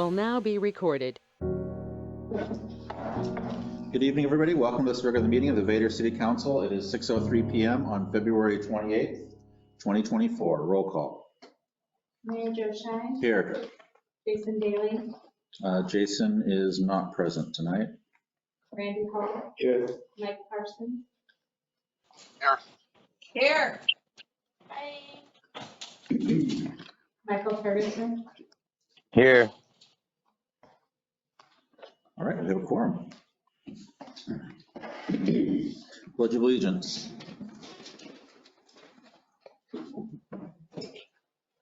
will now be recorded. Good evening, everybody. Welcome to this regular meeting of the Vader City Council. It is 6:03 p.m. on February 28th, 2024. Roll call. Mayor Joe Shine. Here. Jason Daly. Jason is not present tonight. Randy Hall. Here. Mike Parsons. Here. Hi. Michael Ferguson. Here. All right, we have a quorum. Pledge of Allegiance.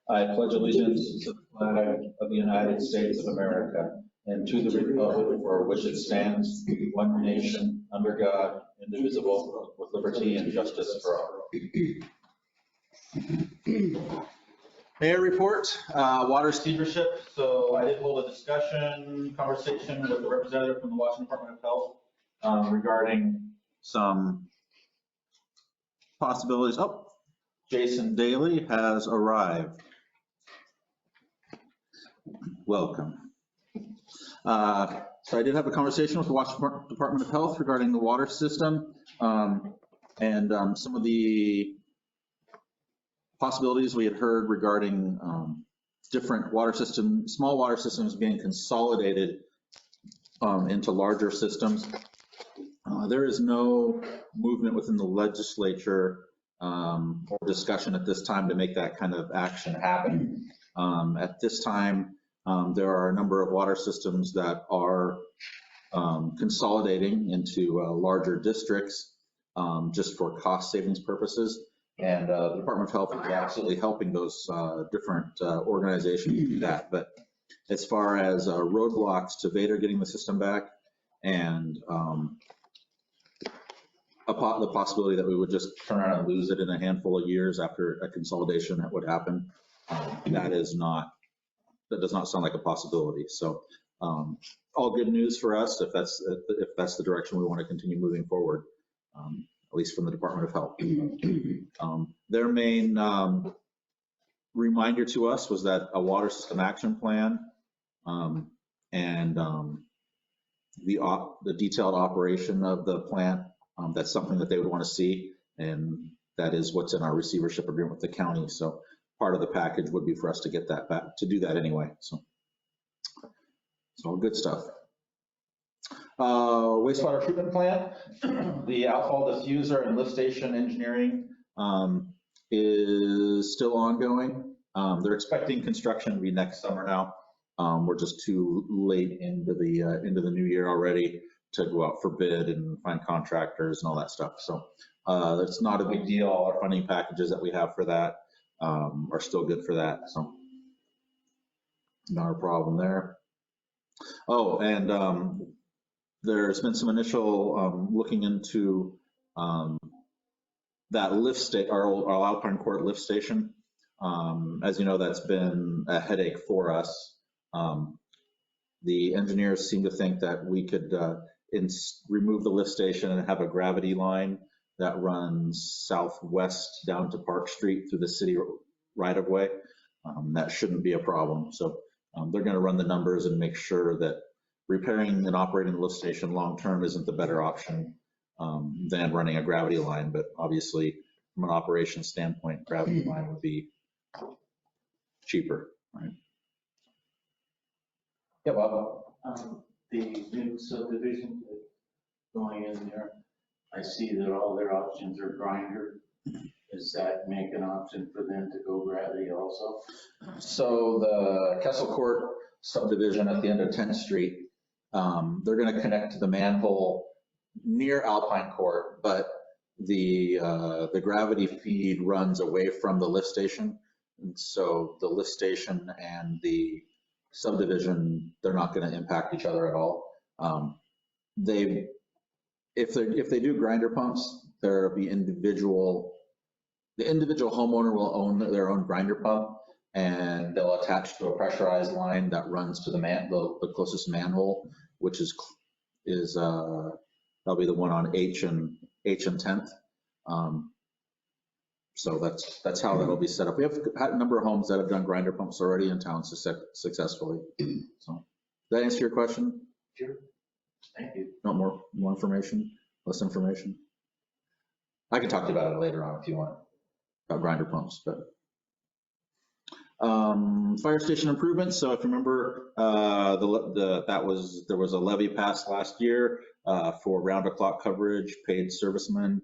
I pledge allegiance to the flag of the United States of America and to the republic for which it stands, one nation, under God, indivisible, with liberty and justice for all. Mayor report, water stewardship. So I did hold a conversation with the representative from the Washington Department of Health regarding some possibilities. Oh, Jason Daly has arrived. Welcome. So I did have a conversation with the Washington Department of Health regarding the water system and some of the possibilities we had heard regarding different water systems, small water systems being consolidated into larger systems. There is no movement within the legislature or discussion at this time to make that kind of action happen. At this time, there are a number of water systems that are consolidating into larger districts just for cost savings purposes. And the Department of Health is absolutely helping those different organizations do that. But as far as roadblocks to Vader getting the system back and the possibility that we would just turn around and lose it in a handful of years after a consolidation that would happen, that does not sound like a possibility. So all good news for us if that's the direction we want to continue moving forward. At least from the Department of Health. Their main reminder to us was that a water system action plan and the detailed operation of the plant, that's something that they would want to see, and that is what's in our receivership agreement with the county. So part of the package would be for us to get that back, to do that anyway. So it's all good stuff. Wastewater treatment plant, the outfall diffuser and lift station engineering is still ongoing. They're expecting construction to be next summer now. We're just too late into the new year already to go out for bid and find contractors and all that stuff. So it's not a big deal. Our funding packages that we have for that are still good for that. So not a problem there. Oh, and there's been some initial looking into that lift station, our Alpine Court lift station. As you know, that's been a headache for us. The engineers seem to think that we could remove the lift station and have a gravity line that runs southwest down to Park Street through the city right of way. That shouldn't be a problem. So they're going to run the numbers and make sure that repairing and operating the lift station long-term isn't the better option than running a gravity line, but obviously from an operations standpoint, gravity line would be cheaper, right? Yeah, Bob. The new subdivision going in there, I see that all their options are grinder. Does that make an option for them to go gravity also? So the Kessel Court subdivision at the end of 10th Street, they're going to connect to the manhole near Alpine Court, but the gravity feed runs away from the lift station. And so the lift station and the subdivision, they're not going to impact each other at all. If they do grinder pumps, there'll be the individual homeowner will own their own grinder pump, and they'll attach to a pressurized line that runs to the closest manhole, which is that'll be the one on H and 10th. So that's how that'll be set up. We have had a number of homes that have done grinder pumps already in town successfully. So that answer your question? Sure. Thank you. Want more information, less information? I can talk to you about it later on if you want, about grinder pumps, but. Fire station improvements. So if you remember, there was a levy passed last year for round-the-clock coverage, paid servicemen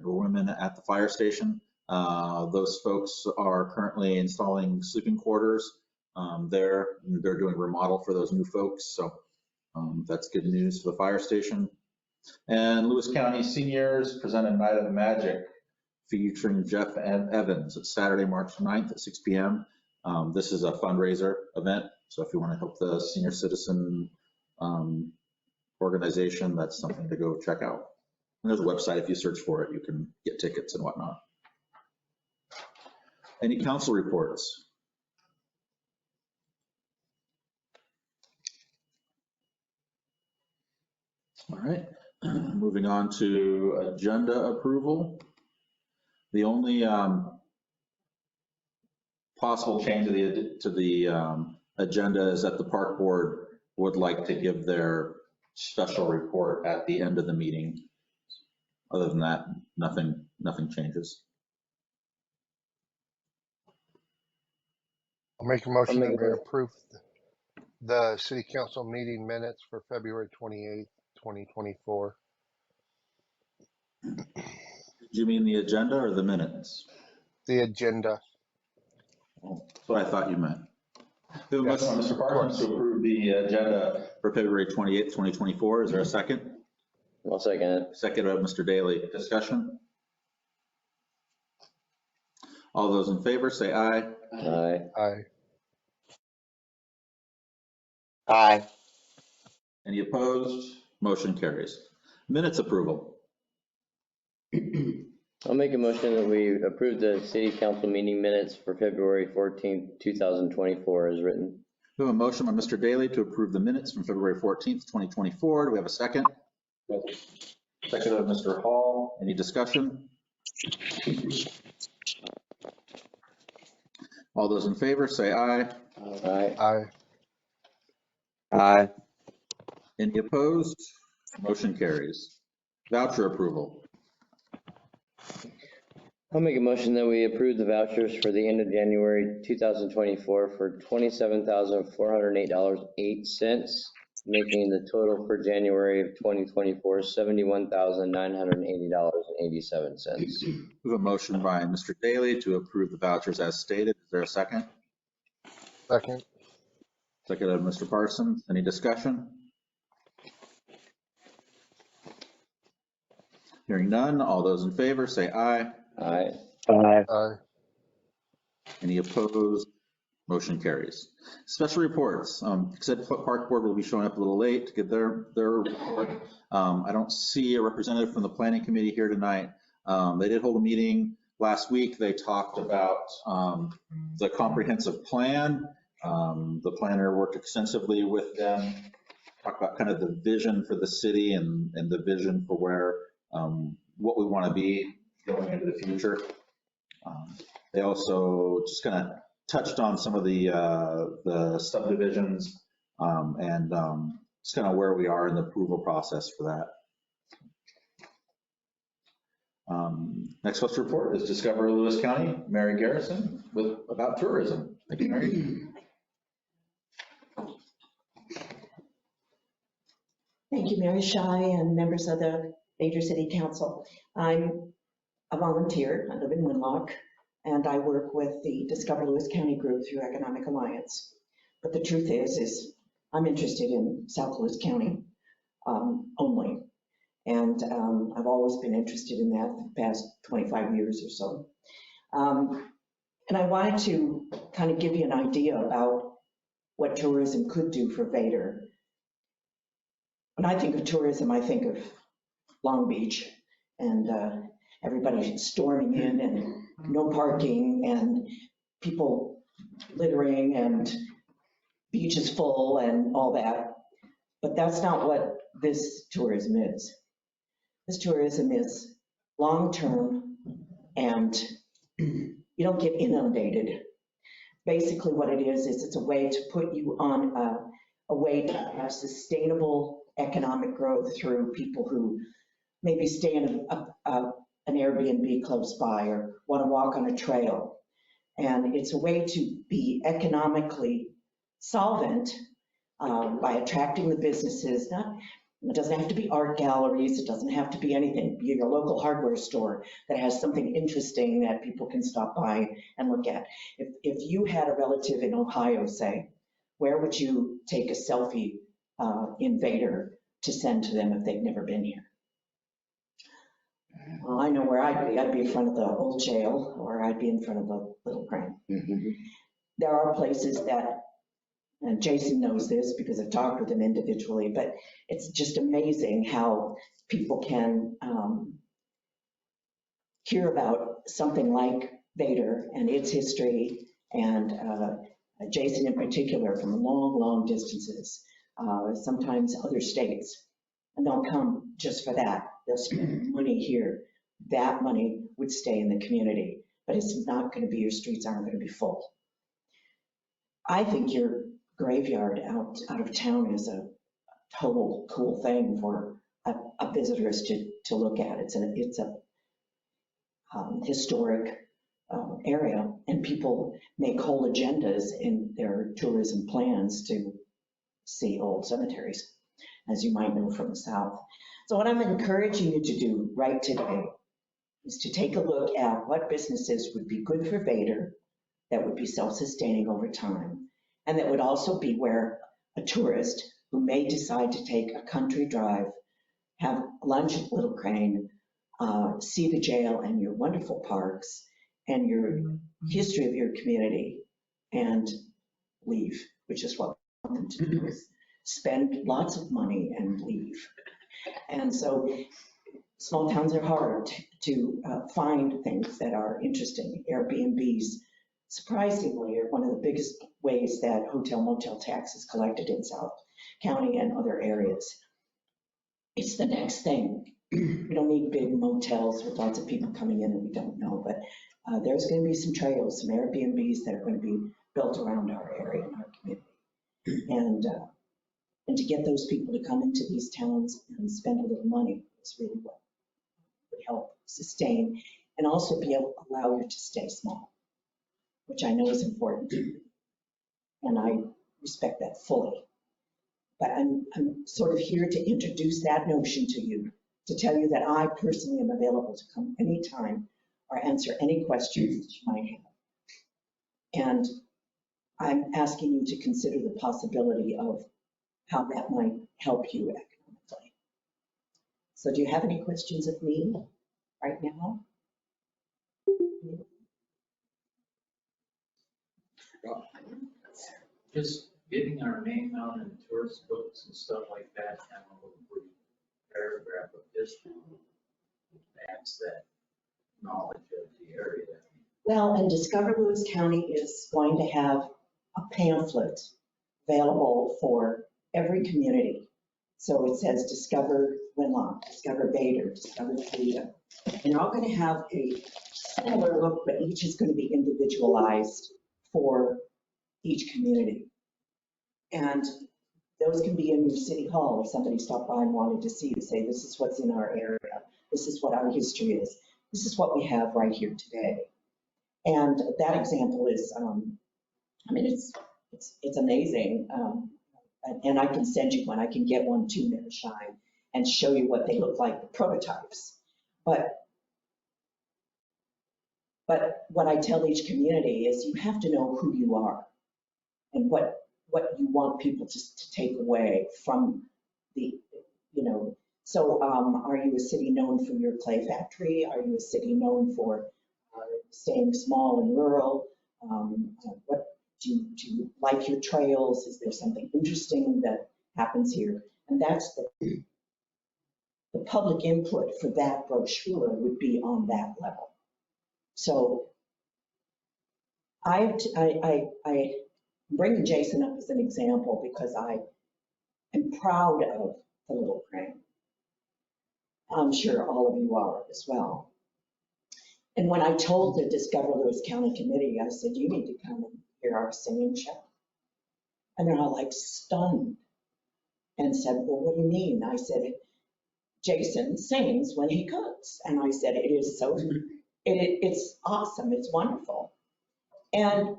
or women at the fire station. Those folks are currently installing sleeping quarters there. They're doing remodel for those new folks, so that's good news for the fire station. And Lewis County seniors presented Night of the Magic featuring Jeff Evans. It's Saturday, March 9th at 6 p.m. This is a fundraiser event, so if you want to help the senior citizen organization, that's something to go check out. And there's a website, if you search for it, you can get tickets and whatnot. Any council reports? All right, moving on to agenda approval. The only possible change to the agenda is that the park board would like to give their special report at the end of the meeting. Other than that, nothing changes. I'll make a motion that we approve the city council meeting minutes for February 28th, 2024. Do you mean the agenda or the minutes? The agenda. That's what I thought you meant. We have a motion by Mr. Parsons to approve the agenda for February 28th, 2024. Is there a second? I'll second it. Second by Mr. Daly. Discussion? All those in favor say aye. Aye. Aye. Aye. Any opposed? Motion carries. Minutes approval. I'll make a motion that we approve the city council meeting minutes for February 14th, 2024 as written. We have a motion by Mr. Daly to approve the minutes from February 14th, 2024. Do we have a second? Second by Mr. Hall. Any discussion? All those in favor say aye. Aye. Aye. Aye. Any opposed? Motion carries. Voucher approval. I'll make a motion that we approve the vouchers for the end of January 2024 for $27,408.08, making the total for January of 2024 $71,980.87. We have a motion by Mr. Daly to approve the vouchers as stated. Is there a second? Second. Second by Mr. Parsons. Any discussion? Hearing none. All those in favor say aye. Aye. Aye. Aye. Any opposed? Motion carries. Special reports. Said Park Board will be showing up a little late to give their report. I don't see a representative from the Planning Committee here tonight. They did hold a meeting last week. They talked about the comprehensive plan. The planner worked extensively with them, talked about kind of the vision for the city and the vision for where what we want to be going into the future. They also just kind of touched on some of the subdivisions and just kind of where we are in the approval process for that. Next special report is Discover Lewis County, Mary Garrison, about tourism. Thank you, Mary. Thank you, Mary Shy and members of the Vader City Council. I'm a volunteer. I live in Winlock, and I work with the Discover Lewis County group through Economic Alliance. But the truth is I'm interested in South Lewis County only. And I've always been interested in that for the past 25 years or so. And I wanted to kind of give you an idea about what tourism could do for Vader. When I think of tourism, I think of Long Beach and everybody storming in and no parking and people littering and beaches full and all that. But that's not what this tourism is. This tourism is long-term and you don't get inundated. Basically what it is it's a way to put you on a way to have sustainable economic growth through people who maybe stay in an Airbnb close by or want to walk on a trail. And it's a way to be economically solvent by attracting the businesses. It doesn't have to be art galleries, it doesn't have to be anything. Be your local hardware store that has something interesting that people can stop by and look at. If you had a relative in Ohio, say, where would you take a selfie in Vader to send to them if they've never been here? Well, I know where I'd be. I'd be in front of the old jail, or I'd be in front of the Little Crane. There are places that, and Jason knows this because I've talked with him individually, but it's just amazing how people can hear about something like Vader and its history, and Jason in particular from long, long distances, sometimes other states, and they'll come just for that. They'll spend money here. That money would stay in the community, but it's not going to be, your streets aren't going to be full. I think your graveyard out of town is a total cool thing for visitors to look at. It's a historic area, and people make whole agendas in their tourism plans to see old cemeteries, as you might know from the South. So what I'm encouraging you to do right today is to take a look at what businesses would be good for Vader, that would be self-sustaining over time, and that would also be where a tourist who may decide to take a country drive, have lunch at Little Crane, see the jail and your wonderful parks and your history of your community, and leave, which is what we want them to do, is spend lots of money and leave. And so small towns are hard to find things that are interesting. Airbnbs, surprisingly, are one of the biggest ways that hotel motel tax is collected in South County and other areas. It's the next thing. We don't need big motels with lots of people coming in that we don't know, but there's going to be some trails, some Airbnbs that are going to be built around our area and our community. And to get those people to come into these towns and spend a little money is really what would help sustain and also be able to allow you to stay small, which I know is important to you. And I respect that fully. But I'm sort of here to introduce that notion to you, to tell you that I personally am available to come anytime or answer any questions that you might have. And I'm asking you to consider the possibility of how that might help you economically. So do you have any questions of me right now? Just getting our name out in tourist books and stuff like that, kind of a brief paragraph of history adds that knowledge of the area. Well, and Discover Lewis County is going to have a pamphlet available for every community. So it says Discover Winlock, Discover Vader, Discover Toledo. And they're all going to have a similar look, but each is going to be individualized for each community. And those can be in your city hall if somebody stopped by and wanted to see, to say, this is what's in our area, this is what our history is, this is what we have right here today. And that example is, I mean, it's amazing. And I can send you one, I can get one to Mary Shine and show you what they look like, the prototypes. But what I tell each community is you have to know who you are and what you want people to take away from the, so are you a city known for your clay factory? Are you a city known for staying small and rural? What do you like your trails? Is there something interesting that happens here? And that's the public input for that brochure would be on that level. So I bring Jason up as an example because I am proud of the Little Crane. I'm sure all of you are as well. And when I told the Discover Lewis County Committee, I said, you need to come and hear our singing show. And they're all like stunned and said, well, what do you mean? I said, Jason sings when he cooks. And I said, it is so, it's awesome, it's wonderful. And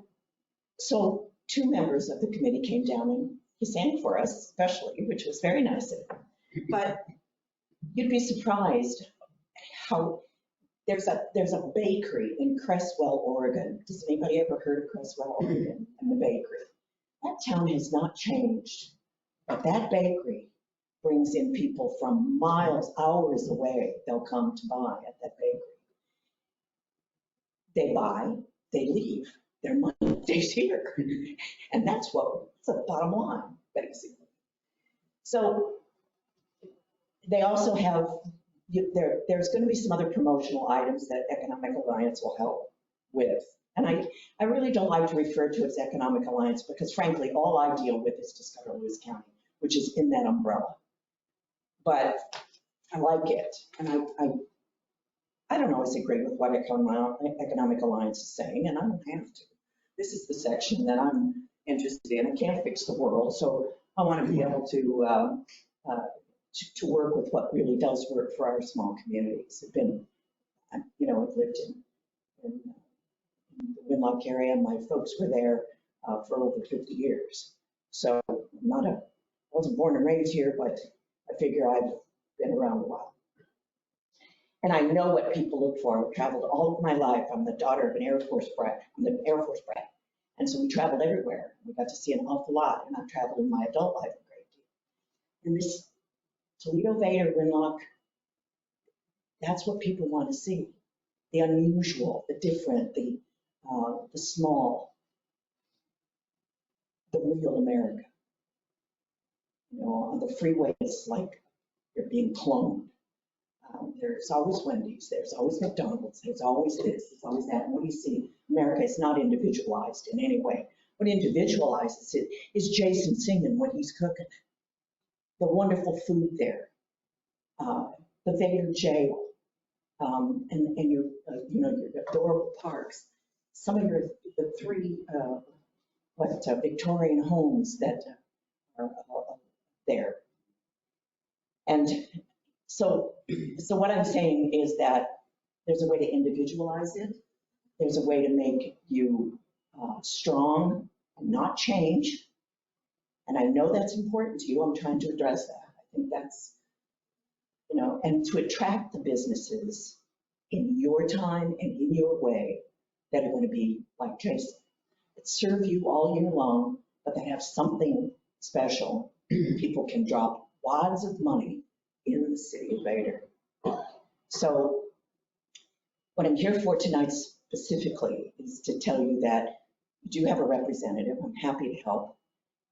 so 2 members of the committee came down and he sang for us, especially, which was very nice of him. But you'd be surprised how there's a bakery in Cresswell, Oregon. Does anybody ever heard of Cresswell, Oregon, and the bakery? That town has not changed, but that bakery brings in people from miles, hours away. They'll come to buy at that bakery. They buy, they leave, their money stays here. And that's the bottom line, basically. So they also have, there's going to be some other promotional items that Economic Alliance will help with. And I really don't like to refer to it as Economic Alliance because frankly, all I deal with is Discover Lewis County, which is in that umbrella. But I like it. And I don't always agree with what Economic Alliance is saying, and I don't have to. This is the section that I'm interested in. I can't fix the world, so I want to be able to work with what really does work for our small communities. I've been, I've lived in the Winlock area. My folks were there for over 50 years. So I wasn't born and raised here, but I figure I've been around a while. And I know what people look for. I've traveled all of my life. I'm the daughter of an Air Force brat. I'm the Air Force brat. And so we traveled everywhere. We got to see an awful lot, and I've traveled in my adult life a great deal. And this Toledo, Vader, Winlock, that's what people want to see. The unusual, the different, the small, the real America. On the freeways, like you're being cloned. There's always Wendy's, there's always McDonald's, there's always this, there's always that. And what do you see? America is not individualized in any way. What individualizes it is Jason singing when he's cooking. The wonderful food there, the Vader jail, and your your adorable parks. Some of the 3 Victorian homes that are there. And so what I'm saying is that there's a way to individualize it. There's a way to make you strong and not change. And I know that's important to you. I'm trying to address that. I think that's, and to attract the businesses in your time and in your way that are going to be like Jason, that serve you all year long, but that have something special. People can drop wads of money in the city of Vader. So what I'm here for tonight specifically is to tell you that you do have a representative. I'm happy to help.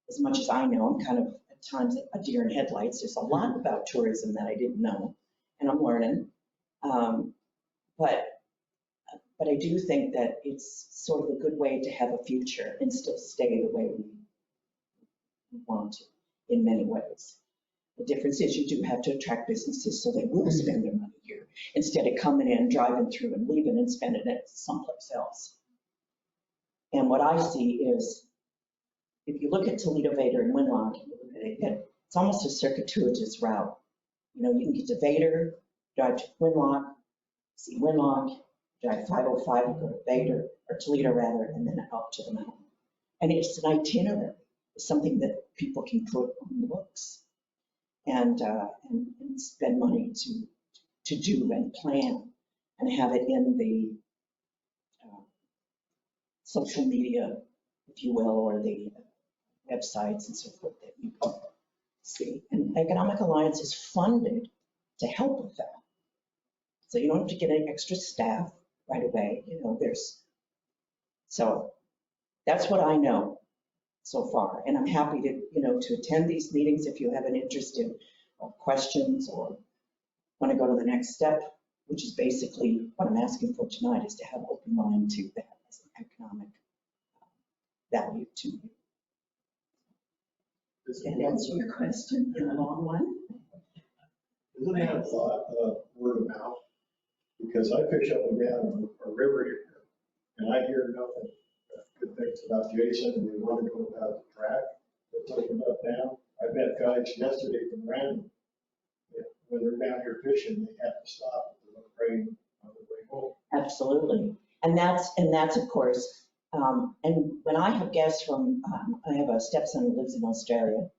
As much as I know, I'm kind of at times a deer in headlights. There's a lot about tourism that I didn't know, and I'm learning. But I do think that it's sort of a good way to have a future and still stay the way we want to in many ways. The difference is you do have to attract businesses so they will spend their money here instead of coming in, driving through and leaving and spending it someplace else. And what I see is, if you look at Toledo, Vader, and Winlock, it's almost a circuitous route. You can get to Vader, drive to Winlock, see Winlock, drive 505 and go to Vader, or Toledo rather, and then up to the mountain. And it's an itinerary. It's something that people can put on the books and spend money to do and plan and have it in the social media, if you will, or the websites and so forth that you can see. And Economic Alliance is funded to help with that. So you don't have to get an extra staff right away. So that's what I know so far. And I'm happy to attend these meetings if you have an interest in questions or want to go to the next step, which is basically what I'm asking for tonight, is to have open mind to that as an economic value to you. Does that answer your question in a long one? Isn't that a thought of word of mouth? Because I fish up and down a river here, and I hear nothing good things about Jason, and we want to go about the track. it's opened up now. I met guys yesterday from Random. When they're down here fishing, they have to stop at the rain on the way home. Absolutely. And that's of course, and when I have guests from, I have a stepson who lives in Australia,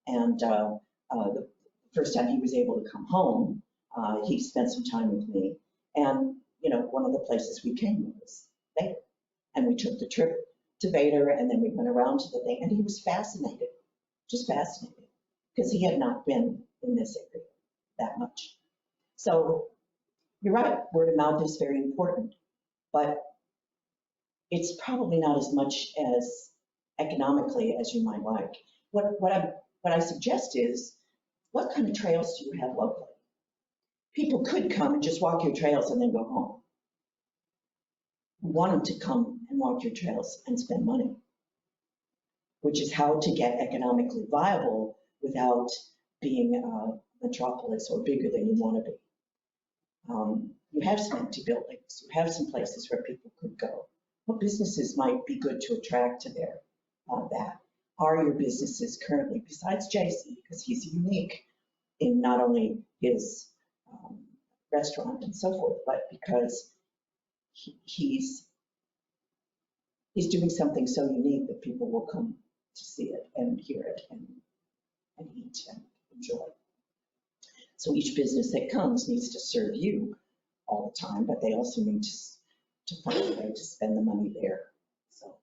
and the first time he was able to come home, he spent some time with me. And, you know, one of the places we came was Vader. And we took the trip to Vader, and then we went around to the thing, and he was fascinated, just fascinated, because he had not been in this area that much. So you're right, word of mouth is very important, but it's probably not as much as economically as you might like. What I suggest is, what kind of trails do you have locally? People could come and just walk your trails and then go home. You want them to come and walk your trails and spend money, which is how to get economically viable without being a metropolis or bigger than you want to be. You have some empty buildings, you have some places where people could go. What businesses might be good to attract to their that? Are your businesses currently, besides Jason, because he's unique in not only his restaurant and so forth, but because he's doing something so unique that people will come to see it and hear it and eat and enjoy. So each business that comes needs to serve you all the time, but they also need to find a way to spend the money there. So,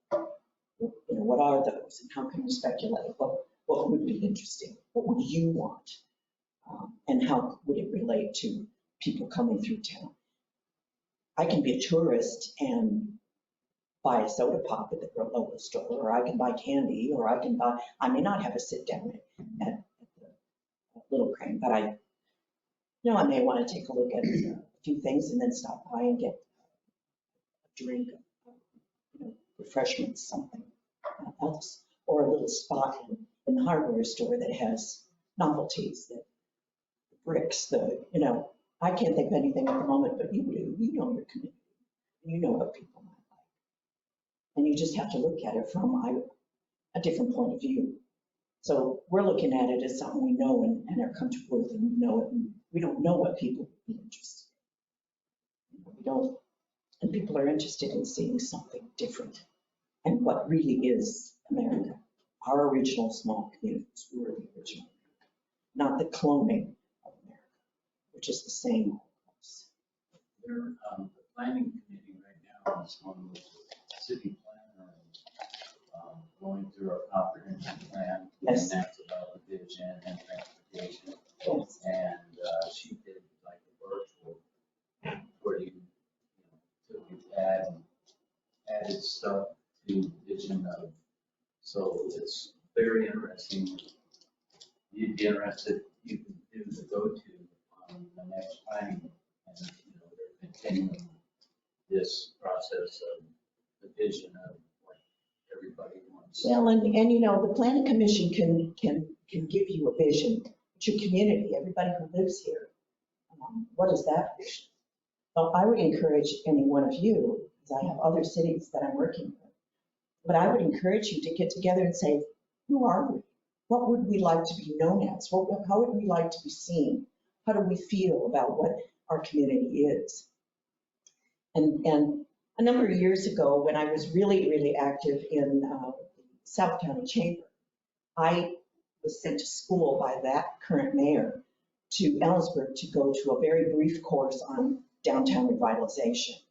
you know, what are those and how can we speculate? What would be interesting? What would you want? And how would it relate to people coming through town? I can be a tourist and buy a soda pop at the local store, or I can buy candy, or I may not have a sit down at the Little Crane, but I may want to take a look at a few things and then stop by and get a drink, refreshments, something else, or a little spot in the hardware store that has novelties, the bricks, I can't think of anything at the moment, but you do, you know your community, you know what people might like. And you just have to look at it from a different point of view. So we're looking at it as something we know and are comfortable with, and we know it, and we don't know what people would be interested in. We don't, and people are interested in seeing something different and what really is America. Our original small communities were the original America, not the cloning of America, which is the same. There, the planning committee right now is on the city planner, going through our comprehensive plan. Yes. And that's about the vision and transportation. Yes. And she did like a virtual where you added stuff to vision of, so it's very interesting. You'd be interested, you can do the go-to on the next planning, and they're continuing this process of the vision of what everybody wants. Well, and the planning commission can give you a vision, but your community, everybody who lives here, what is that vision? Well, I would encourage any one of you, because I have other cities that I'm working with, but I would encourage you to get together and say, who are we? What would we like to be known as? How would we like to be seen? How do we feel about what our community is? And a number of years ago, when I was really, really active in South County Chamber, I was sent to school by that current mayor to Ellensburg to go to a very brief course on downtown revitalization.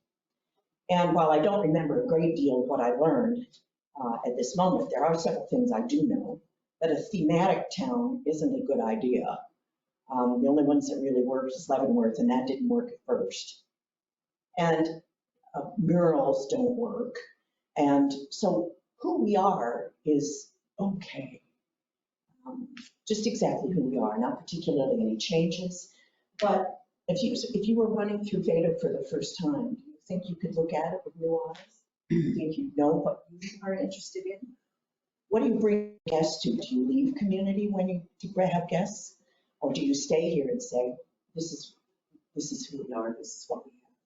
And while I don't remember a great deal of what I learned at this moment, there are several things I do know. That a thematic town isn't a good idea. The only ones that really worked is Leavenworth, and that didn't work at first. And murals don't work. And so who we are is okay. Just exactly who we are, not particularly any changes. But if you were running through Vader for the first time, do you think you could look at it with new eyes? Do you think you know what you are interested in? What do you bring guests to? Do you leave community when you have guests? Or do you stay here and say, this is who we are, this is what we have,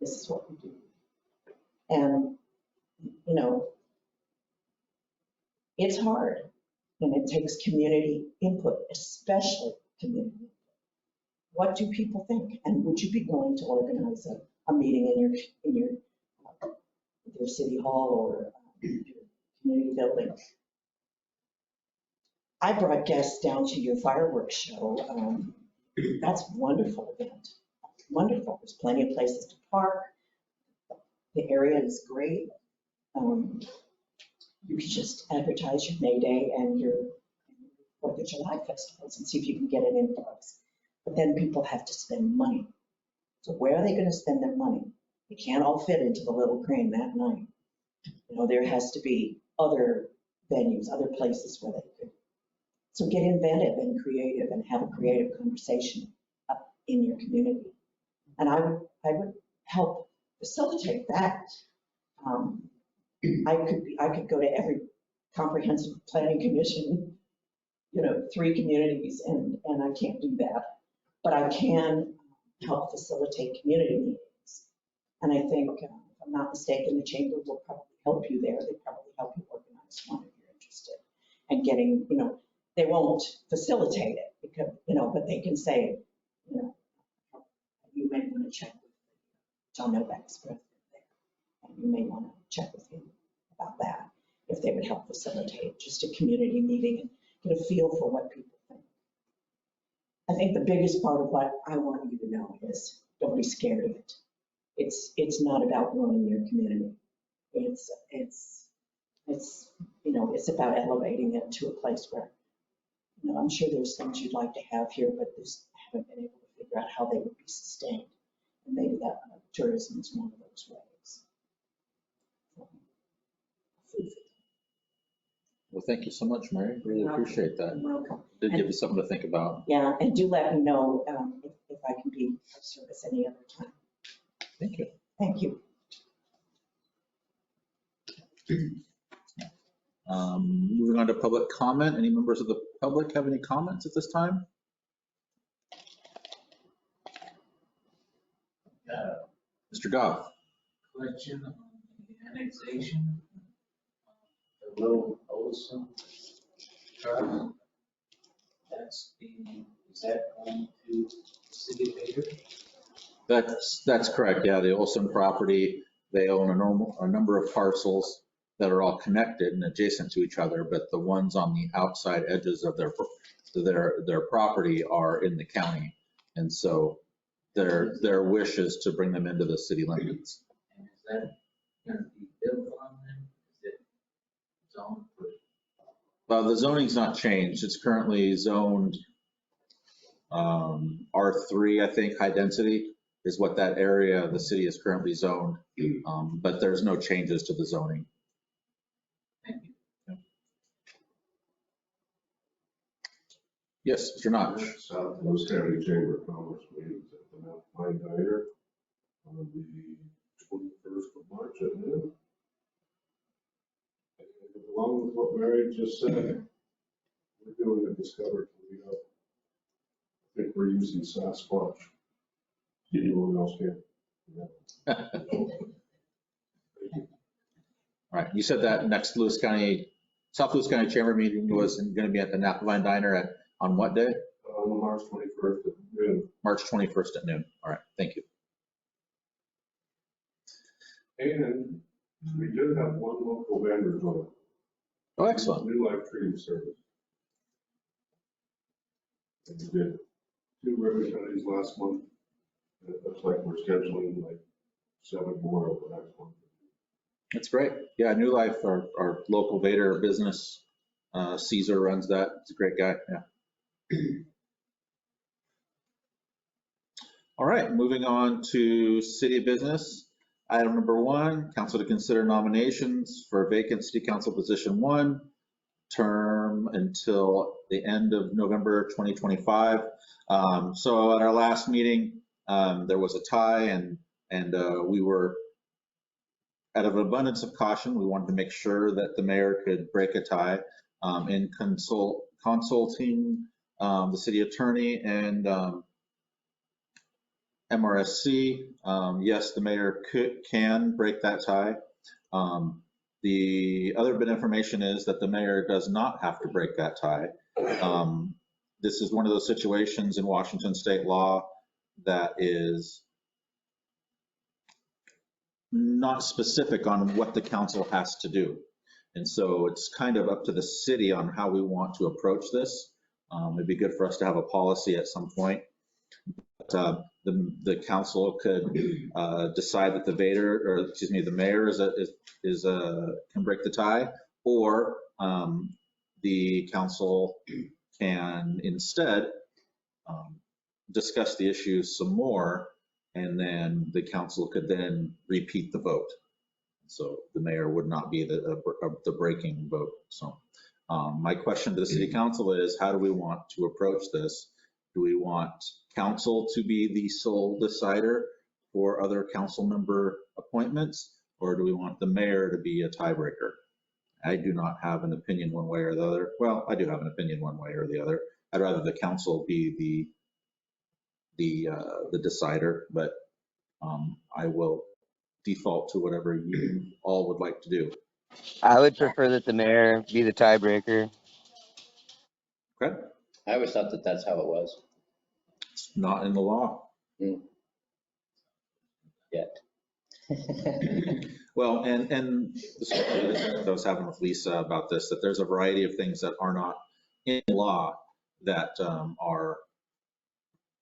this is what we do? And, it's hard. And it takes community input, especially community input. What do people think? And would you be willing to organize a meeting in your city hall or your community building? I brought guests down to your fireworks show. That's a wonderful event. Wonderful. There's plenty of places to park. The area is great. You could just advertise your May Day and your 4th of July festivals and see if you can get an influx. But then people have to spend money. So where are they going to spend their money? They can't all fit into the Little Crane that night. There has to be other venues, other places where they could. So get inventive and creative and have a creative conversation up in your community. And I would help facilitate that. I could go to every comprehensive planning commission, 3 communities, and I can't do that. But I can help facilitate community meetings. And I think, if I'm not mistaken, the chamber will probably help you there. They probably help you organize one if you're interested. And getting, they won't facilitate it because, but they can say, you may want to check with John Novak's president there. And you may want to check with him about that, if they would help facilitate just a community meeting and get a feel for what people think. I think the biggest part of what I want you to know is don't be scared of it. It's not about running your community. It's about elevating it to a place where, I'm sure there's things you'd like to have here, but just haven't been able to figure out how they would be sustained. And maybe that tourism is one of those ways. Well, thank you so much, Mary. Really appreciate that. You're welcome. Did give us something to think about. Yeah, and do let me know if I can be of service any other time. Thank you. Thank you. Moving on to public comment. Any members of the public have any comments at this time? Mr. Goff. Question on the annexation, the Little Olson Trust. Is that going to the city of Vader? That's correct. Yeah, the Olson property, they own a number of parcels that are all connected and adjacent to each other, but the ones on the outside edges of their property are in the county. And so their wish is to bring them into the city limits. And is that going to be built on them? Is it zoned for? The zoning's not changed. It's currently zoned R3, I think, high density is what that area of the city is currently zoned. But there's no changes to the zoning. Thank you. Yes, Mr. Notch. South Coast County Chamber of Commerce meetings at the Mount Pine Diner on the 21st of March at noon. And along with what Mary just said, we're doing a Discover Toledo. I think we're using Sasquatch. Anyone else can? Yeah. All right, you said that next South Lewis County Chamber meeting was going to be at the Napa Vine Diner on what day? On March 21st at noon. March 21st at noon. All right, thank you. And we did have one local vendor join. Oh, excellent. New Life Treating Service. And we did 2 ribbon cuttings last month. And it looks like we're scheduling like 7 more over the next month. That's great. Yeah, New Life, our local Vader business, Caesar runs that. He's a great guy. Yeah. All right, moving on to city business. Item number 1, council to consider nominations for vacant city council position 1, term until the end of November 2025. So at our last meeting, there was a tie and we were, out of an abundance of caution, we wanted to make sure that the mayor could break a tie in consulting the city attorney and MRSC. Yes, the mayor can break that tie. The other bit of information is that the mayor does not have to break that tie. This is one of those situations in Washington state law that is not specific on what the council has to do. And so it's kind of up to the city on how we want to approach this. It'd be good for us to have a policy at some point. But, the council could decide that the mayor can break the tie, or the council can instead discuss the issues some more, and then the council could then repeat the vote. So the mayor would not be the breaking vote. So my question to the city council is, how do we want to approach this? Do we want council to be the sole decider for other council member appointments, or do we want the mayor to be a tiebreaker? I do not have an opinion one way or the other. Well, I do have an opinion one way or the other. I'd rather the council be the decider, but I will default to whatever you all would like to do. I would prefer that the mayor be the tiebreaker. Okay, I always thought that that's how it was. it's not in the law. Yet. Well, and I was having with Lisa about this, that there's a variety of things that are not in law that are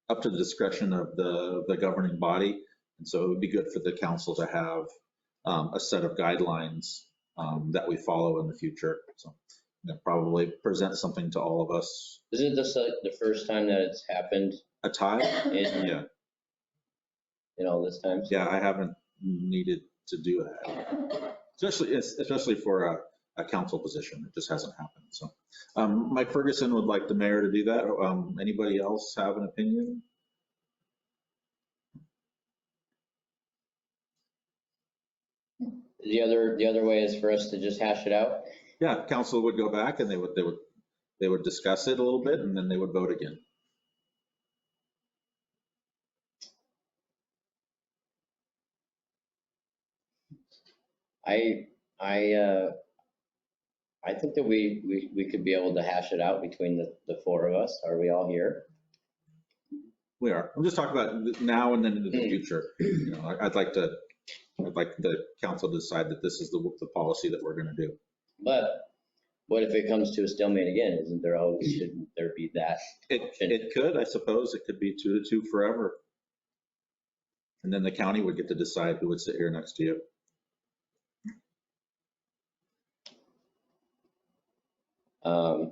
up to the discretion of the governing body. And so it would be good for the council to have a set of guidelines that we follow in the future. So probably present something to all of us. Isn't this like the first time that it's happened A tie? Yeah. in all this time? Yeah, I haven't needed to do that, especially for a council position. It just hasn't happened. So Mike Ferguson would like the mayor to do that. Anybody else have an opinion? The other way is for us to just hash it out. Yeah, council would go back and they would discuss it a little bit, and then they would vote again. I think that we could be able to hash it out between the four of us. Are we all here? We are. I'm just talking about now and then into the future. I'd like the council to decide that this is the policy that we're going to do. But what if it comes to a stalemate again? Shouldn't there be that? It could, I suppose. It could be 2-2 forever. And then the county would get to decide who would sit here next to you. All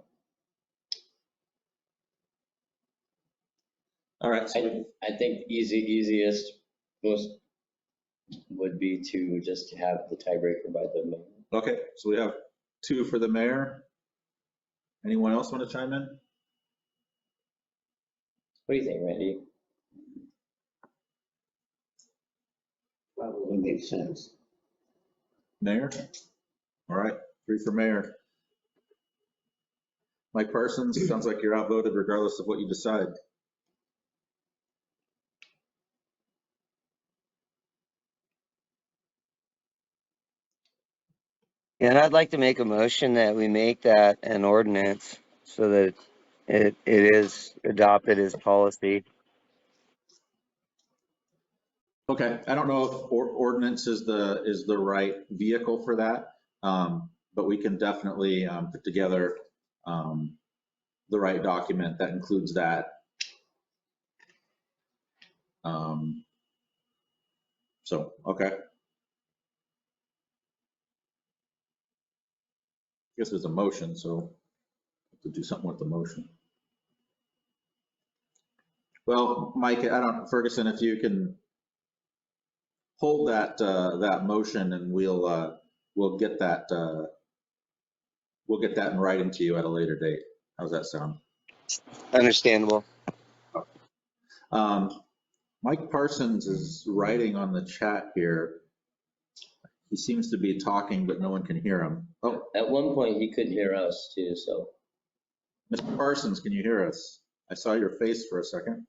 right. So I think easiest most would be to just have the tiebreaker by the mayor. okay, so we have 2 for the mayor. Anyone else want to chime in? What do you think, Randy? Probably makes sense. Mayor? All right, 3 for mayor. Mike Parsons, sounds like you're outvoted regardless of what you decide. And I'd like to make a motion that we make that an ordinance so that it is adopted as policy. Okay, I don't know if ordinance is the right vehicle for that, but we can definitely put together the right document that includes that. So, okay. I guess there's a motion, so have to do something with the motion. Well, Mike, Ferguson, if you can hold that motion, and we'll get that in writing to you at a later date. How's that sound? Understandable. Mike Parsons is writing on the chat here. He seems to be talking, but no one can hear him. Oh, At one point, he couldn't hear us too, so. Mr. Parsons, can you hear us? I saw your face for a second.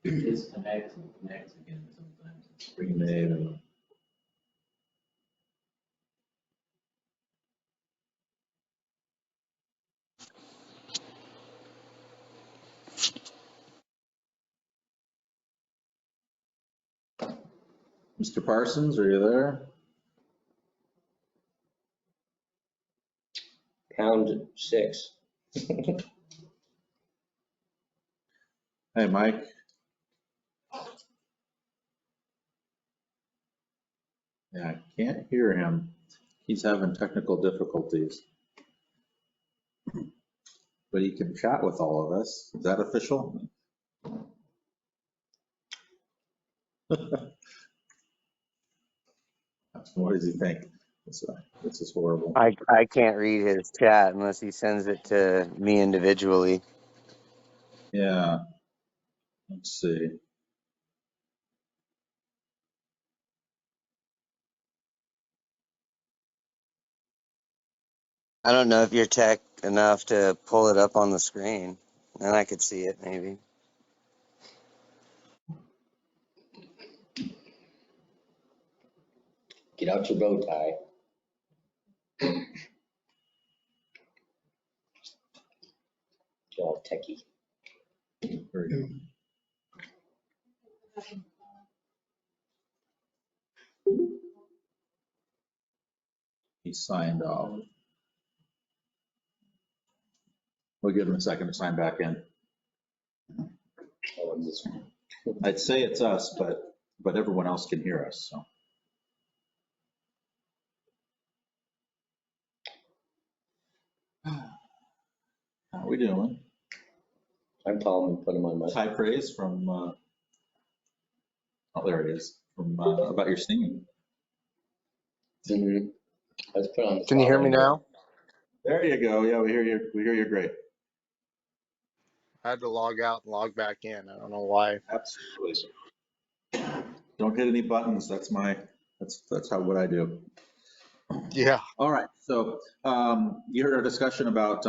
It disconnects and connects again sometimes. It's pretty Maybe. Mr. Parsons, are you there? Pound 6. Hey, Mike. Yeah, I can't hear him. He's having technical difficulties. But he can chat with all of us. Is that official? What does he think? This is horrible. I can't read his chat unless he sends it to me individually. Yeah. Let's see. I don't know if you're tech enough to pull it up on the screen. Then I could see it maybe. Get out your bow tie. Get all techie. There we go. He signed off. We'll give him a second to sign back in. Oh, this- I'd say it's us, but everyone else can hear us, so. How are we doing? I'm calling and put him on my. High praise from, oh, there it is, from, about your singing. Mhm. Let's put on. the Can you hear me spot. now? There you go. Yeah, we hear you great. I had to log out and log back in. I don't know why. Absolutely. Don't hit any buttons. That's what I do. Yeah. All right. So, you heard our discussion about,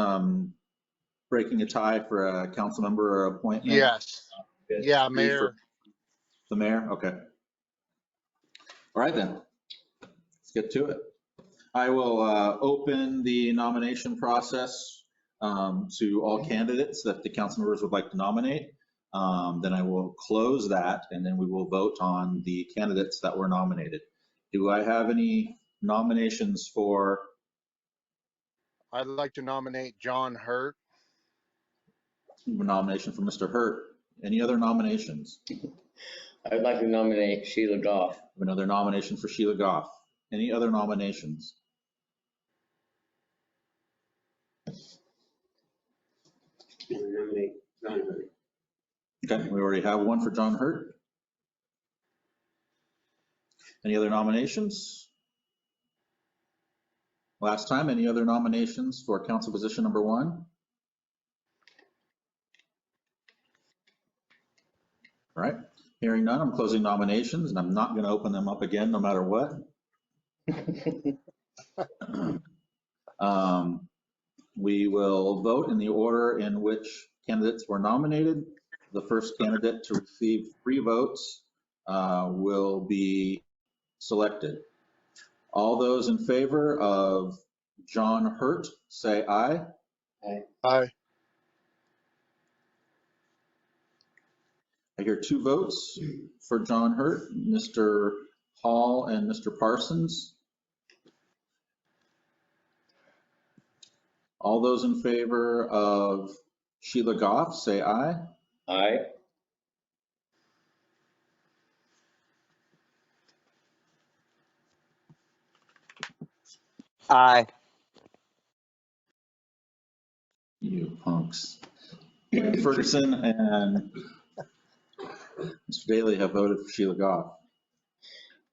breaking a tie for a council member appointment. Yes. Yeah, For Mayor. the mayor? Okay. All right then. Let's get to it. I will open the nomination process to all candidates that the council members would like to nominate. Then I will close that, and then we will vote on the candidates that were nominated. Do I have any nominations for? I'd like to nominate John Hurt. Nomination for Mr. Hurt. Any other nominations? I would like to nominate Sheila Goff. Another nomination for Sheila Goff. Any other nominations? Nominate John Hurt. Okay, we already have one for John Hurt. Any other nominations? Last time, any other nominations for council position number 1? All right, hearing none, I'm closing nominations, and I'm not going to open them up again no matter what. We will vote in the order in which candidates were nominated. The first candidate to receive 3 votes will be selected. All those in favor of John Hurt, say aye. Aye. I hear 2 votes for John Hurt, Mr. Hall and Mr. Parsons. All those in favor of Sheila Goff, say aye. Aye. Aye. You punks. Ferguson and Mr. Daly have voted for Sheila Goff.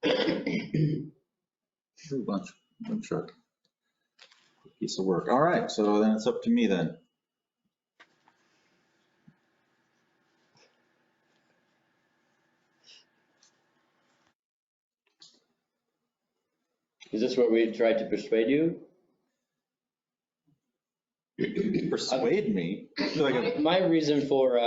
A bunch of piece of work. All right, so then it's up to me then. Is this where we tried to persuade you? Persuade me? I feel like My reason for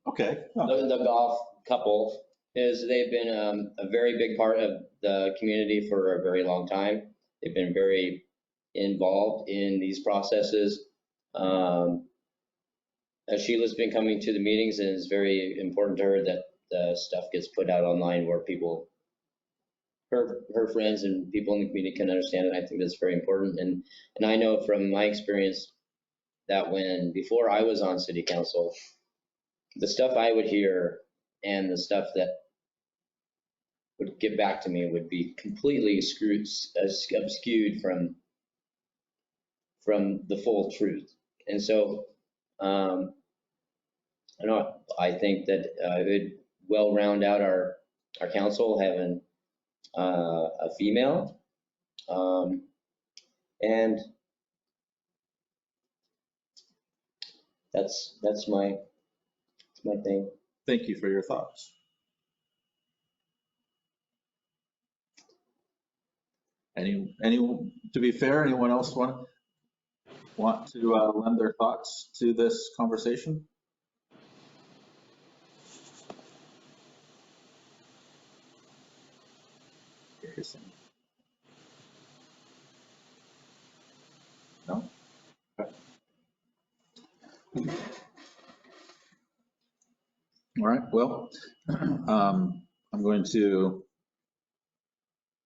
Okay. The golf couple is they've been a very big part of the community for a very long time. They've been very involved in these processes. Sheila's been coming to the meetings, and it's very important to her that the stuff gets put out online where people, her friends and people in the community can understand it. I think that's very important. And I know from my experience that before I was on city council, the stuff I would hear and the stuff that would get back to me would be completely obscued from the full truth. And so, I think that it would well round out our council having a female, and that's my thing. Thank you for your thoughts. To be fair, anyone else want to lend their thoughts to this conversation? No? Okay. All right, well, I'm going to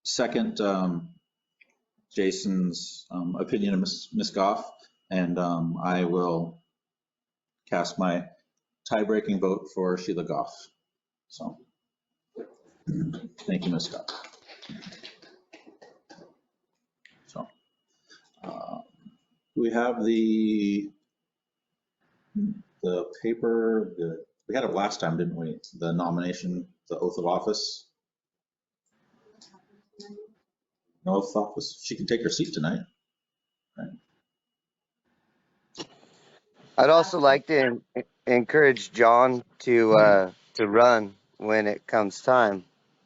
second Jason's opinion of Ms. Goff, and I will cast my tie-breaking vote for Sheila Goff. So, thank you, Ms. Goff. So, we have the paper, we had it last time, didn't we? The nomination, the oath of office. No oath of office. She can take her seat tonight. Right. I'd also like to encourage John to run when it comes time,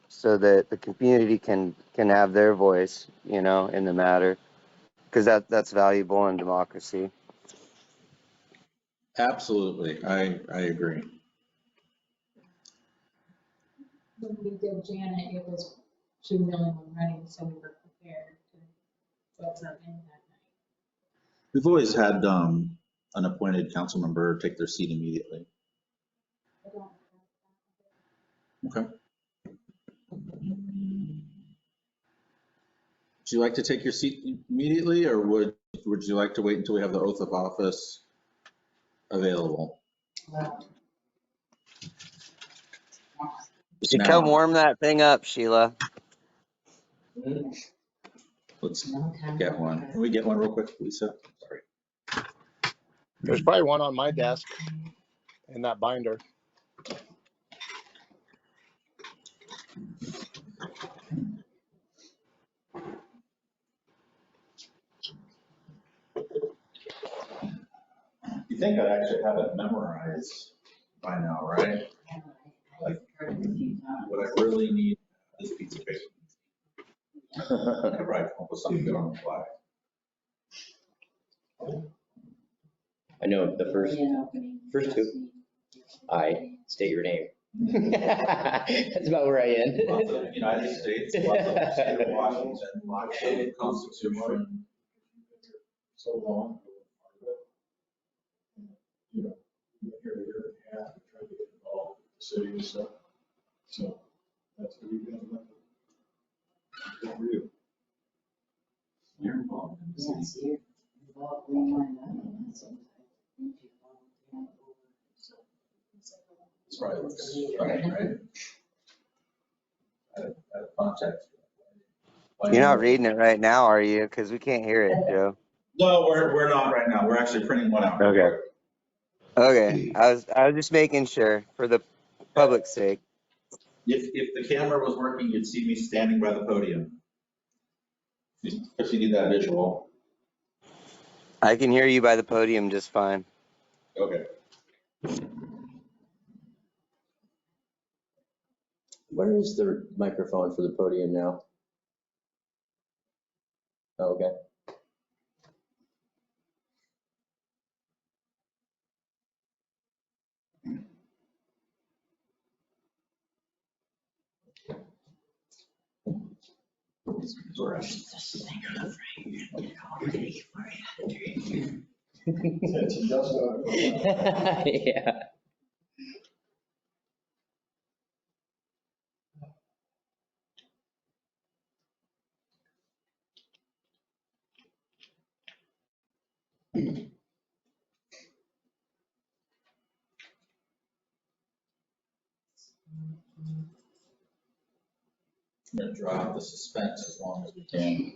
so that the community can have their voice, in the matter, because that's valuable in democracy. Absolutely, I agree. When we did Janet, she was the only one running, so we were prepared to vote her in that night. We've always had an appointed council member take their seat immediately. I don't Okay. Would you like to take your seat immediately, or would you like to wait until we have the oath of office available? You should come warm that thing up, Sheila. Let's get one. Can we get one real quick, Lisa? Sorry. There's probably one on my desk in that binder. You think I'd actually have it memorized by now, right? Like, what I really need is piece of paper. Whenever I come up with something good on the fly. I know the first two. I state your name. That's about where I end. Lots of United States, lots of state of Washington, lots of Constitution. So long. You know, here a year and a half, trying to get involved with the city and stuff. So that's what we've been like. Good for you. You're involved in the Yes, city. you're involved in one sometimes. It's probably looks funny, right? Out of context. You're not reading it right now, are you? Because we can't hear it, Joe. No, we're not right now. We're actually printing one out. Okay. Okay. I was just making sure for the public's sake. If the camera was working, you'd see me standing by the podium. If you need that visual. I can hear you by the podium just fine. Okay. Where is the microphone for the podium now? Oh, okay. It's just Yeah. I'm going to draw out the suspense as long as we can.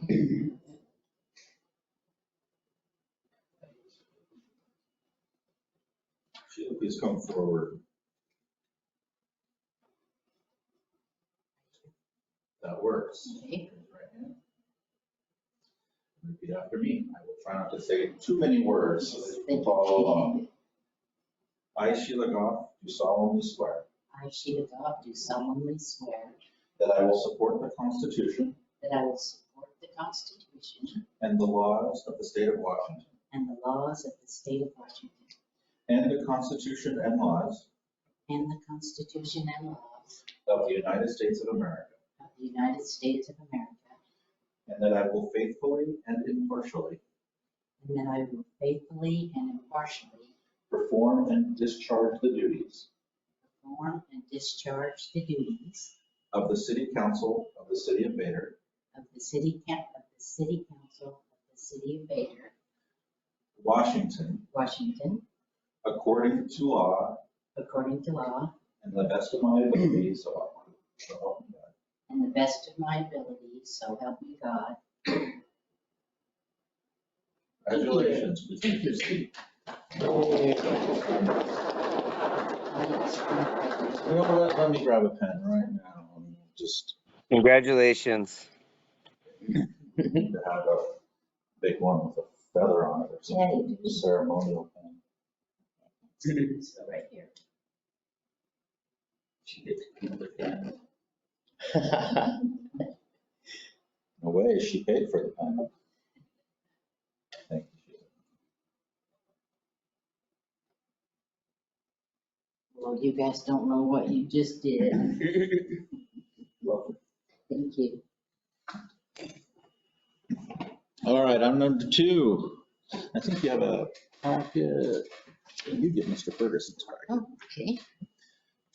Sheila, please come forward. That works. Right hand. Repeat after me. I will try not to say too many words so that you can follow along. I, Sheila Goff, do solemnly swear I, Sheila Goff, do solemnly swear that I will support the Constitution that I will support the Constitution and the laws of the state of Washington and the laws of the state of Washington and the Constitution and laws and the Constitution and laws of the United States of America, of the United States of America, and that I will faithfully and impartially and that I will faithfully and impartially perform and discharge the duties perform and discharge the duties of the City Council of the City of Vader, of the City Council of the City of Vader, Washington, Washington, according to law according to law and the best of my ability, so help me God. and the best of my ability, so help me God. Congratulations. Please take your seat. You know what? Let me grab a pen right now. Just Congratulations. need to have a big one with a feather on it or Yeah, you something, do. ceremonial pen. So right here. She gets to keep the pen. No way, she paid for the pen. Thank you. Well, you guys don't know what you just did. Welcome. Thank you. All right, I'm number 2. I think you have a packet. You get Mr. Ferguson's packet. Okay.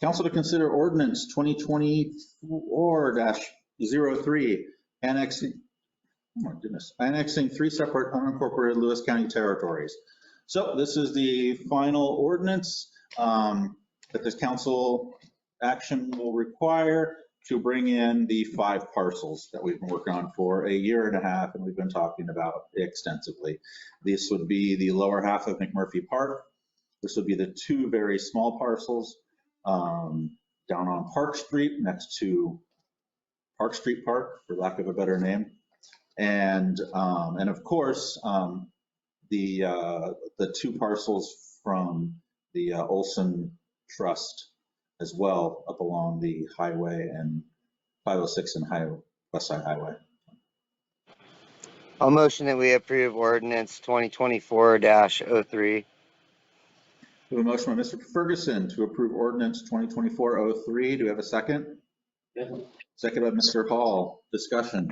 Council to consider ordinance 2024-03, annexing, oh my goodness, annexing 3 separate unincorporated Lewis County territories. So this is the final ordinance that this council action will require to bring in the 5 parcels that we've been working on for a year and a half, and we've been talking about extensively. This would be the lower half of McMurphy Park. This would be the 2 very small parcels down on Park Street next to Park Street Park, for lack of a better name. And of course, the 2 parcels from the Olson Trust as well, up along the highway and 506 and West Side Highway. I'll motion that we approve ordinance 2024-03. We have a motion by Mr. Ferguson to approve ordinance 2024-03. Do we have a second? Yeah. Second by Mr. Hall. Discussion.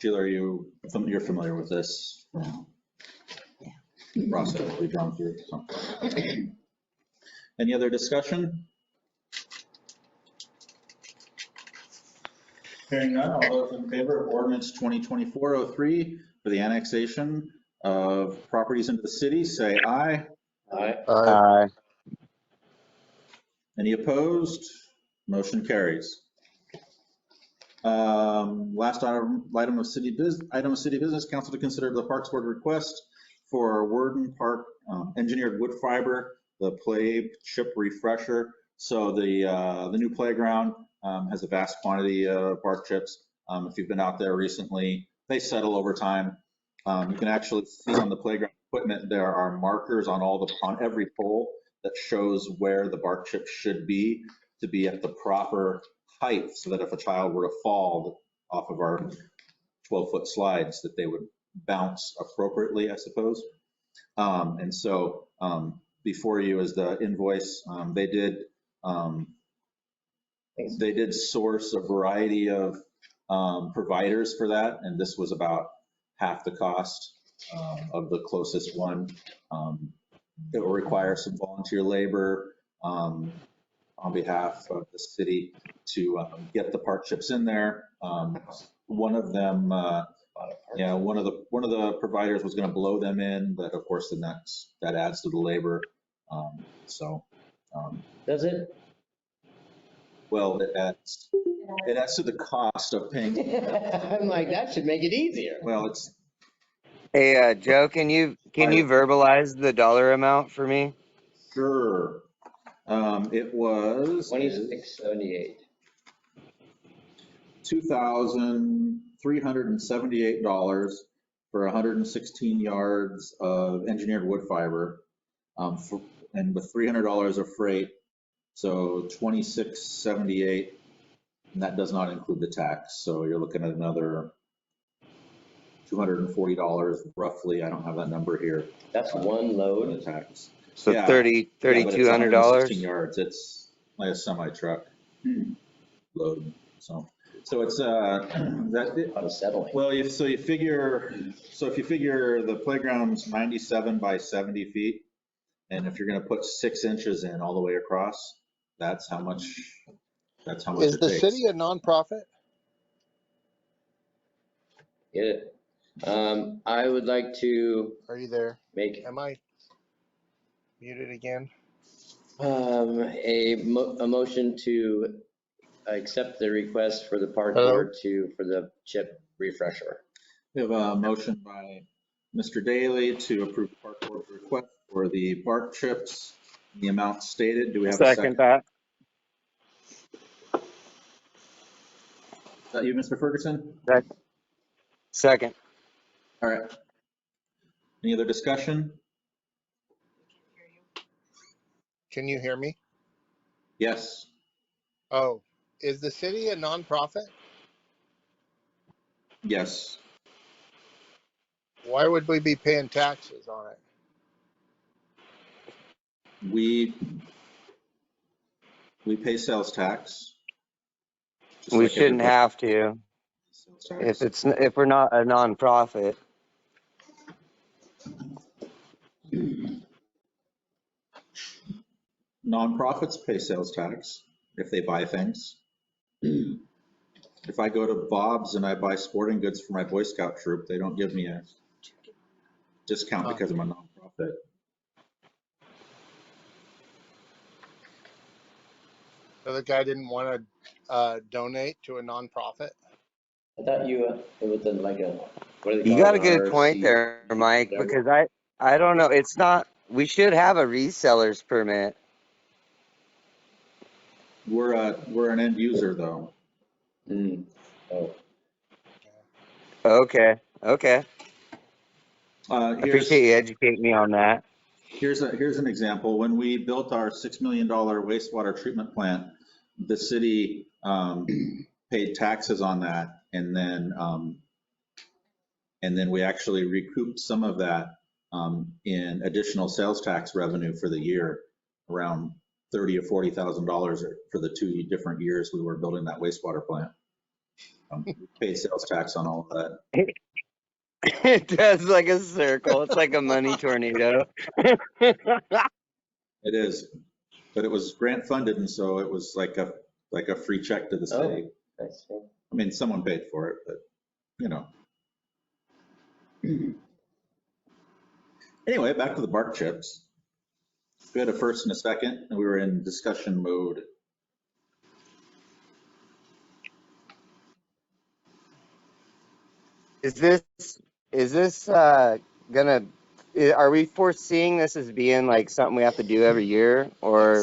Sheila, you're familiar with this process we've gone through? So. Any other discussion? Hearing none, all those in favor of ordinance 2024-03 for the annexation of properties into the city, say aye. Aye. Aye. Any opposed? Motion carries. Last item of city business, council to consider the Parks Board request for Worden Park engineered wood fiber, the play chip refresher. So the new playground has a vast quantity of bark chips. If you've been out there recently, they settle over time. You can actually see on the playground equipment, there are markers on every pole that shows where the bark chip should be to be at the proper height, so that if a child were to fall off of our 12-foot slides, that they would bounce appropriately, I suppose. And so before you is the invoice. They did They did source a variety of providers for that, and this was about half the cost of the closest one. It will require some volunteer labor on behalf of the city to get the park chips in there. One of them, one of the providers was going to blow them in, but of course then that adds to the labor. Does it? Well, it adds to the cost of paying. I'm like, that should make it easier. Well, it's. Hey, Joe, can you verbalize the dollar amount for me? Sure. It was $26.78. $2,378 for 116 yards of engineered wood fiber, and with $300 of freight, so $26.78, and that does not include the tax. So you're looking at another $240 roughly. I don't have that number here. That's one load. The tax. So Yeah. $3,200. 16 yards. It's like a semi truck load. So it's that. Out of settling. Well, if you figure the playground's 97 by 70 feet, and if you're going to put 6 inches in all the way across, that's how much. Is it the takes. city a nonprofit? Get it? I would like to Are you there? make Am I muted again? a motion to accept the request for the park Hello? board for the chip refresher. We have a motion by Mr. Daly to approve the park board's request for the park trips, in the amount stated. Do we have a second? That. Is that you, Mr. Ferguson? Second. All right. Any other discussion? Can you hear me? Yes. Oh, is the city a nonprofit? Yes. Why would we be paying taxes on it? We pay sales tax. just We like shouldn't everybody have to pays sales tax. if we're not a nonprofit. Nonprofits pay sales tax if they buy things. If I go to Bob's and I buy sporting goods for my Boy Scout troop, they don't give me a discount because I'm a nonprofit. So the guy didn't want to donate to a nonprofit? I thought it was like a, what do they You call got it? a good point there, Mike, whatever. because I don't know. It's not. We should have a reseller's permit. We're an end user though. Oh, Okay. I appreciate you educating me on that. Here's an example. When we built our $6 million wastewater treatment plant, the city paid taxes on that, and then we actually recouped some of that in additional sales tax revenue for the year, around $30,000 or $40,000 for the 2 different years we were building that wastewater plant. We paid sales tax on all of that. It does like a circle. It's like a money tornado. It is, but it was grant funded, and so it was like a free check to the city. I see. I mean, someone paid for it, but you know. Anyway, back to the bark chips. We had a first and a second, and we were in discussion mode. Is this gonna? Are we foreseeing this as being like something we have to do every year, or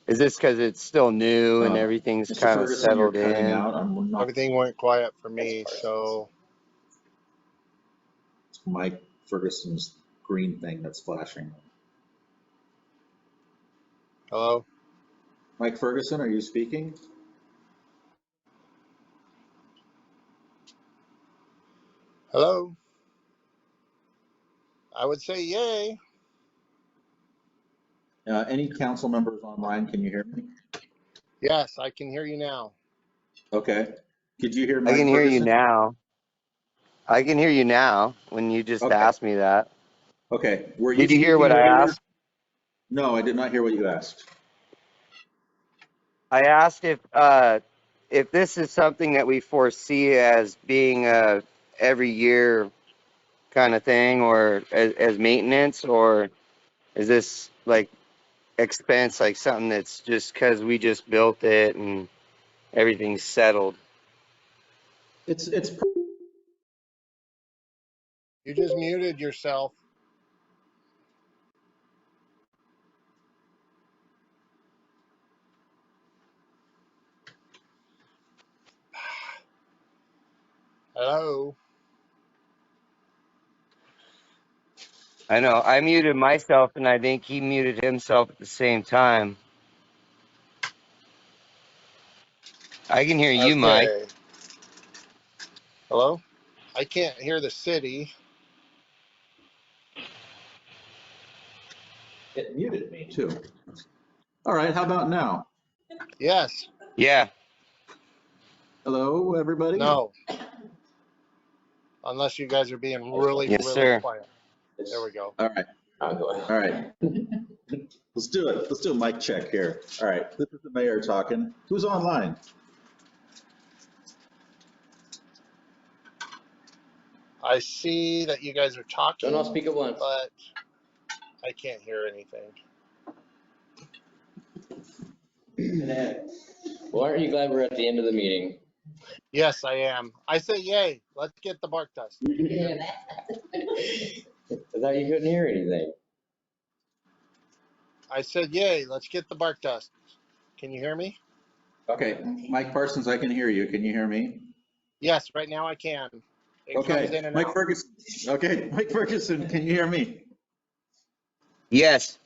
is this because it's still new and everything's Mr. kind of Ferguson, you're settled cutting in? out. I'm not. Everything went quiet for me, so. It's Mike Ferguson's green thing that's flashing. Hello? Mike Ferguson, are you speaking? Hello? I would say yay. Any council members online, can you hear me? Yes, I can hear you now. Okay. Could you hear I Mike can hear you Ferguson? now. I can hear you now when you just Okay. asked me that. Okay. Were you Did you hear speaking what I earlier? asked? No, I did not hear what you asked. I asked if this is something that we foresee as being a every year kind of thing, or as maintenance, or is this like expense, like something that's just because we just built it and everything's settled? It's You just muted yourself. Hello. I know I muted myself, and I think he muted himself at the same time. I can hear you, Mike. Okay. Hello? I can't hear the city. it muted me too. All right. How about now? Yes. Yeah. Hello, everybody. No. Unless you guys are being really, Yes, really sir. quiet. There we go. All right. I'll go ahead. All right. Let's do it. Let's do a mic check here. All right. This is the mayor talking. Who's online? I see that you guys are talking, Don't all speak at once. but I can't hear anything. Well, aren't you glad we're at the end of the meeting? Yes, I am. I say yay. Let's get the bark dust. I thought you couldn't hear anything. I said yay. Let's get the bark dust. Can you hear me? Okay. Mike Parsons, I can hear you. Can you hear me? Yes, right now I can. It comes Okay. in and Mike out. Ferguson. Okay. Mike Ferguson, can you hear me? Yes.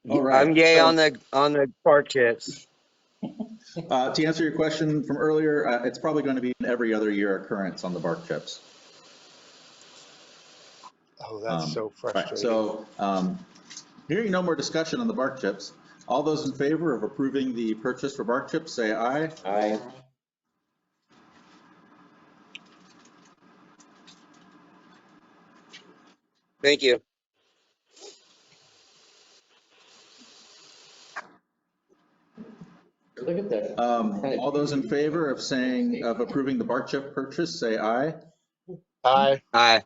All I'm right. yay So on the pork chips. to answer your question from earlier, it's probably going to be an every other year occurrence on the bark chips. Oh, that's so All right. frustrating. So hearing no more discussion on the bark chips, all those in favor of approving the purchase for bark chips, say aye. Aye. Thank you. Look at that. All those in favor of approving the bark chip purchase, say aye. Aye. Aye.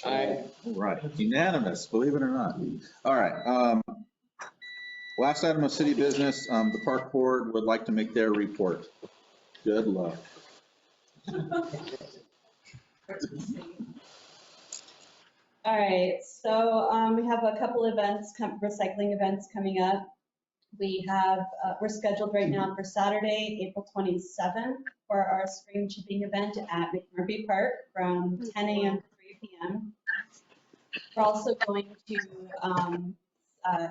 Aye. All right, unanimous, believe it or not. All right, last item of city business, the park board would like to make their report. Good luck. All right, so we have a couple events, recycling events coming up. We have, we're scheduled right now for Saturday, April 27th for our spring chipping event at McMurphy Park from 10 a.m. to 3 p.m. We're also going to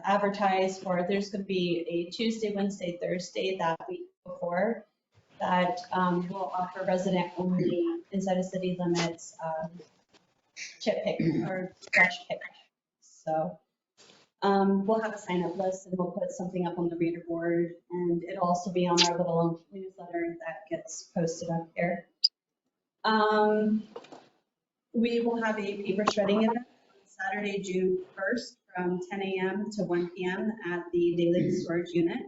advertise for, there's going to be a Tuesday, Wednesday, Thursday that week before that will offer resident only inside of city limits chip pick or trash pick. So we'll have a sign up list and we'll put something up on the reader board and it'll also be on our little newsletter that gets posted up here. We will have a paper shredding event on Saturday, June 1st from 10 a.m. to 1 p.m. at the Daily Storage Unit.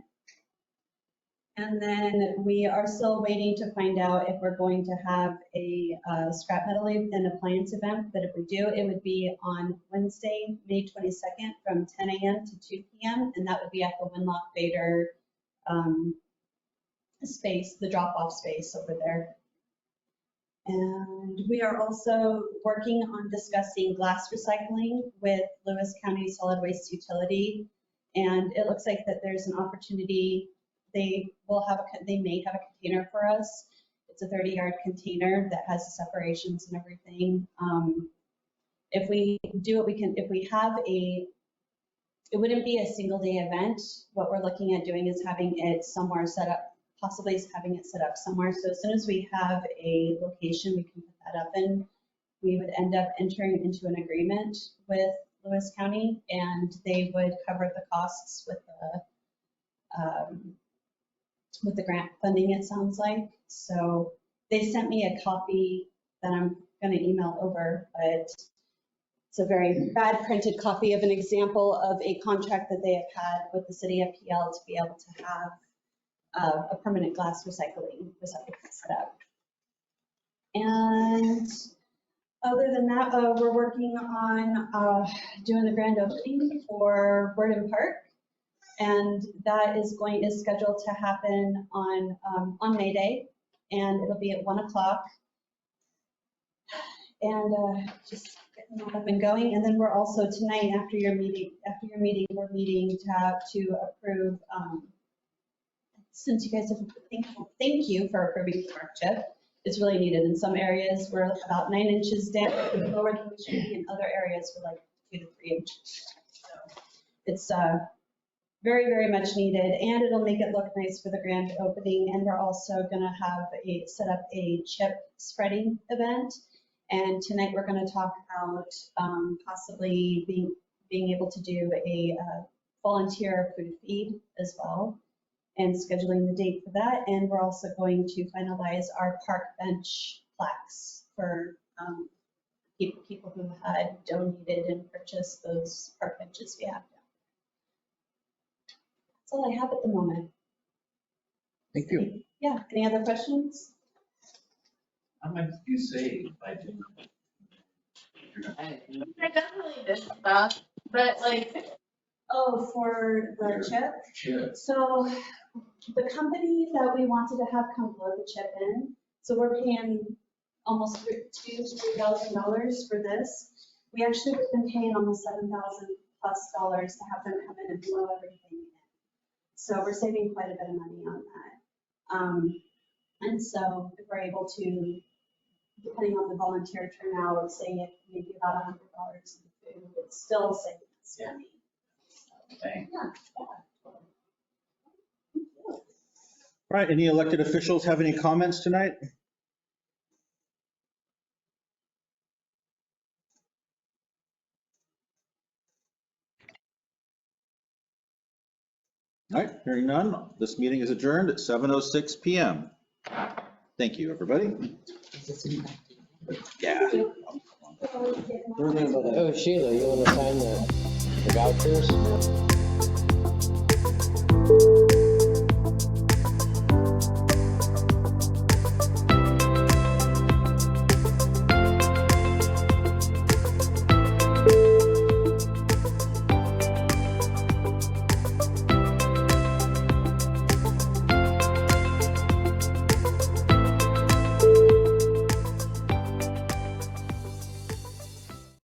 And then we are still waiting to find out if we're going to have a scrap metal and appliance event. But if we do, it would be on Wednesday, May 22nd from 10 a.m. to 2 p.m. And that would be at the Winlock Vader space, the drop-off space over there. And we are also working on discussing glass recycling with Lewis County Solid Waste Utility. And it looks like that there's an opportunity. They may have a container for us. It's a 30-yard container that has the separations and everything. If we do it, it wouldn't be a single day event. What we're looking at doing is having it somewhere set up, possibly having it set up somewhere. So as soon as we have a location we can put that up in, we would end up entering into an agreement with Lewis County and they would cover the costs with with the grant funding, it sounds like. So they sent me a copy that I'm going to email over, but it's a very bad printed copy of an example of a contract that they have had with the city of PL to be able to have a permanent glass recycling set up. And other than that, we're working on doing the grand opening for Burden Park. And that is scheduled to happen on May Day, and it'll be at 1 o'clock. And just getting that up and going. And then we're also tonight, after your meeting, we're meeting to approve, since you guys have, thank you for approving the park chip. It's really needed. In some areas, we're about 9 inches down, lower than we should be. In other areas, we're like 2 to 3 inches. So it's very, very much needed, and it'll make it look nice for the grand opening. And we're also going to set up a chip spreading event. And tonight we're going to talk about possibly being able to do a volunteer food feed as well, and scheduling the date for that. And we're also going to finalize our park bench plaques for people who had donated and purchased those park benches we have. That's all I have at the moment. Thank you. Yeah, any other questions? How much do you save by doing that? I definitely did stuff, but like, Oh, for the chip? Chip. So the company that we wanted to have come blow the chip in, so we're paying almost $2,000 to $3,000 for this. We actually have been paying almost $7,000+ to have them come in and blow everything in. So we're saving quite a bit of money on that. And so if we're able to, depending on the volunteer turnout, say it maybe about $100 in food, it's still saving us money. Thanks. Right, any elected officials have any comments tonight? All right, hearing none, this meeting is adjourned at 7:06 PM. Thank you, everybody. Yeah. Oh, Sheila, you want to sign the vouchers?